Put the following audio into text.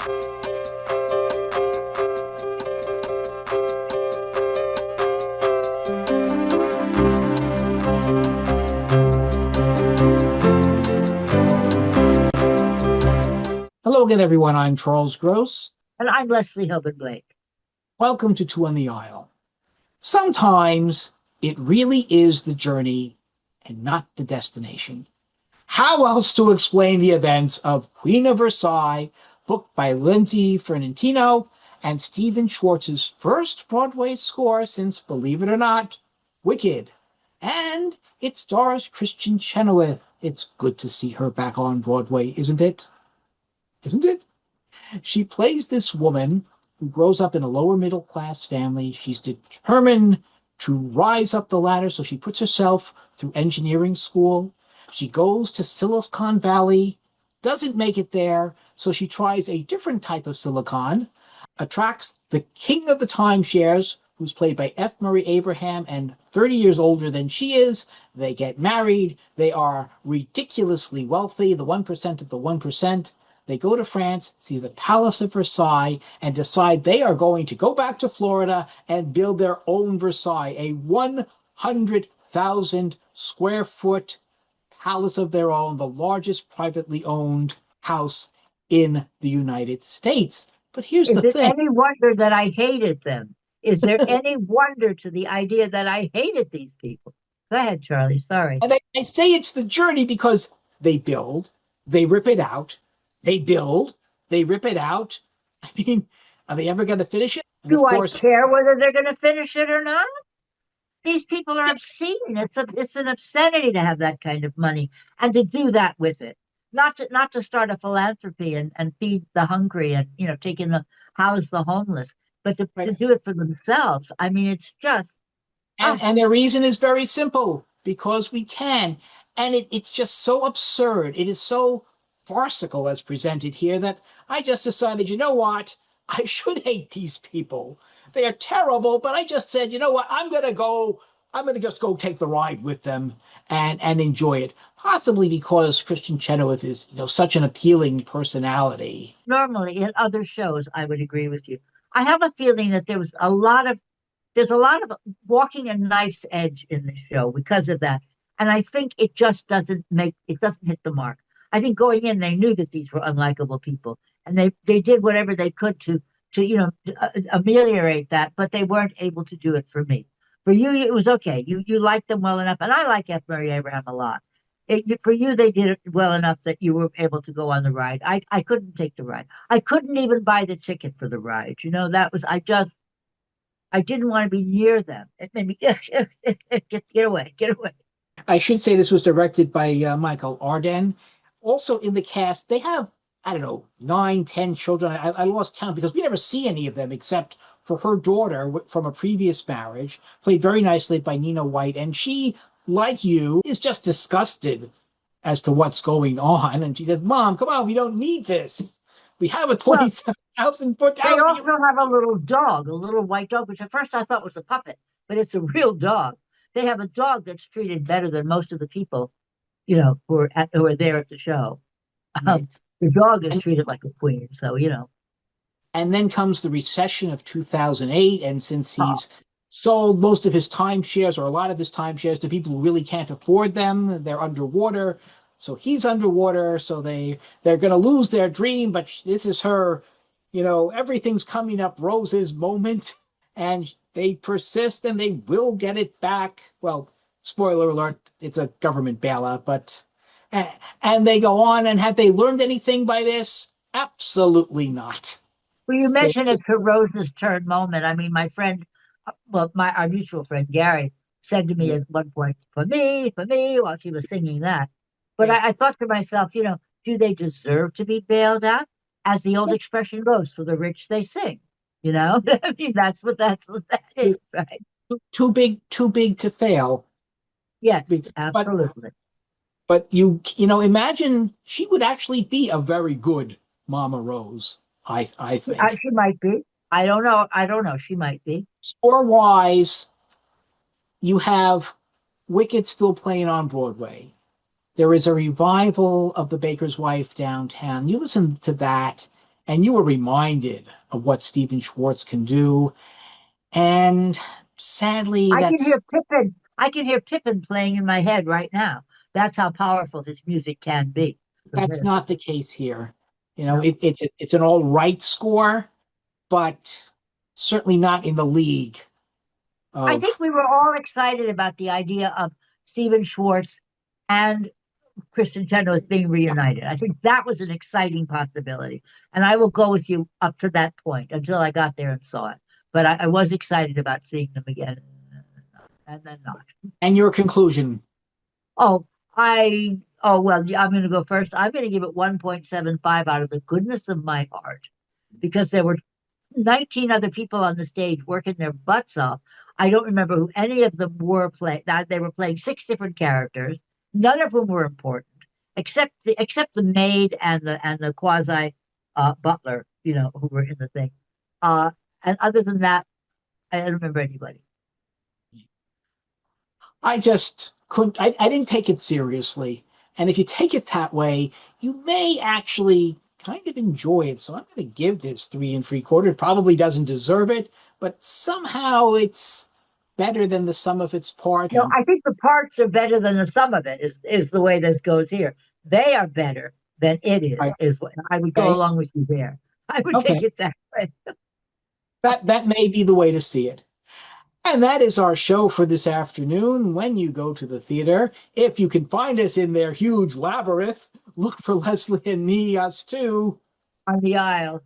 Hello again, everyone. I'm Charles Gross. And I'm Leslie Hoban Blake. Welcome to Two on the Aisle. Sometimes it really is the journey and not the destination. How else to explain the events of Queen of Versailles, book by Lindsay Fernandino and Stephen Schwartz's first Broadway score since, believe it or not, Wicked. And it stars Kristin Chenoweth. It's good to see her back on Broadway, isn't it? Isn't it? She plays this woman who grows up in a lower middle class family. She's determined to rise up the ladder, so she puts herself through engineering school. She goes to Silicon Valley, doesn't make it there, so she tries a different type of silicon, attracts the king of the timeshares, who's played by F. Murray Abraham and 30 years older than she is. They get married. They are ridiculously wealthy, the 1% of the 1%. They go to France, see the Palace of Versailles, and decide they are going to go back to Florida and build their own Versailles, a 100,000 square foot palace of their own, the largest privately owned house in the United States. But here's the Is it thing. any wonder that I hated them? Is there any wonder to the idea that I hated these people? Go ahead, Charlie. Sorry. And I say it's the journey because they build, they rip it out, they build, they rip it out. I mean, are they ever going to finish it? And of Do I course, care whether they're going to finish it or not? These people are obscene. It's an obscenity to have that kind of money and to do that with it. Not to start a philanthropy and feed the hungry and take in the house the homeless, but to do it for themselves. I mean, it's just and their reason is very simple, because we can. And it's just so absurd. It is so farcical as presented here that I just decided, you know what? I should hate these people. They are terrible, but I just said, you know what? I'm going to just go take the ride with them and enjoy it. Possibly because Kristin Chenoweth is, such an appealing personality. normally in other shows. I would agree with you. I have a feeling that there's a lot of walking a knife's edge in this show because of that. And I think it doesn't hit the mark. I think going in, they knew that these were unlikable people, and they did whatever they could to ameliorate that, but they weren't able to do it for me. For you, it was okay. You liked them well enough, and I like F. Murray Abraham a lot. For you, they did it well enough that you were able to go on the ride. I couldn't take the ride. I couldn't even buy the ticket for the ride. That was I didn't want to be near them. It made me get away, get away. I should say this was directed by Michael Arden. Also in the cast, they have, I don't know, 9, 10 children. I lost count because we never see any of them except for her daughter from a previous marriage, played very nicely by Nina White. And she, like you, is just disgusted as to what's going on. And she says, Mom, come on, we don't need this. We have a Well, 27,000 foot they house. also have a little dog, a little white dog, which at first I thought was a puppet, but it's a real dog. They have a dog that's treated better than most of the people, who are there at the show. Um, the dog is treated like a queen, so. And then comes the recession of 2008. And since Oh, he's sold most of his timeshares, or a lot of his timeshares, to people who really can't afford them, they're underwater. So he's underwater. So they're going to lose their dream. But this is her, everything's coming up roses moment. And they persist and they will get it back. Well, spoiler alert, it's a government bailout, but and they go on. And have they learned anything by this? Absolutely not. well, you They mentioned just it's a Rose's turn moment. I mean, my friend, well, my our mutual friend Gary said to me yeah, at one point, for me," while she was singing that. But yeah. I thought to myself, do they deserve to be bailed out? As the old expression goes, for the rich they sing. I mean, that's what that is, right? Too big to fail. Yes, But absolutely. imagine she would actually be a very good Mama Rose. I think. She might be. I don't know. I don't know. She might be. Score wise, you have Wicked still playing on Broadway. There is a revival of The Baker's Wife downtown. You listen to that, and you were reminded of what Stephen Schwartz can do. And sadly, I can that's hear Pippin. I can hear Pippin playing in my head right now. That's how powerful his music can be. So that's there's not the case here. no. It's an all right score, but certainly not in the league I think of. we were all excited about the idea of Stephen Schwartz and Kristen Chenoweth being Yeah. reunited. I think that was an exciting possibility. And I will go with you up to that point until I got there and saw it. But I was excited about seeing them again and then not. And your conclusion? Oh, well, yeah, I'm going to go first. I'm going to give it 1.75 out of the goodness of my heart because there were 19 other people on the stage working their butts off. I don't remember who any of them were playing. That they were playing six different characters, none of whom were important, except the maid and the quasi butler, who were in the thing. Uh, and other than that, I don't remember anybody. I just couldn't, I didn't take it seriously. And if you take it that way, you may actually kind of enjoy it. So I'm going to give this 3 3/4. It probably doesn't deserve it, but somehow it's better than the sum of its part. No, And I think the parts are better than the sum of it. Is the way this goes here. They are better than it I, is. Is what I would go okay, along with you there. I would okay, take it that way. that may be the way to see it. And that is our show for this afternoon. When you go to the theater, if you can find us in their huge labyrinth, look for Leslie and me, us too. On the aisle.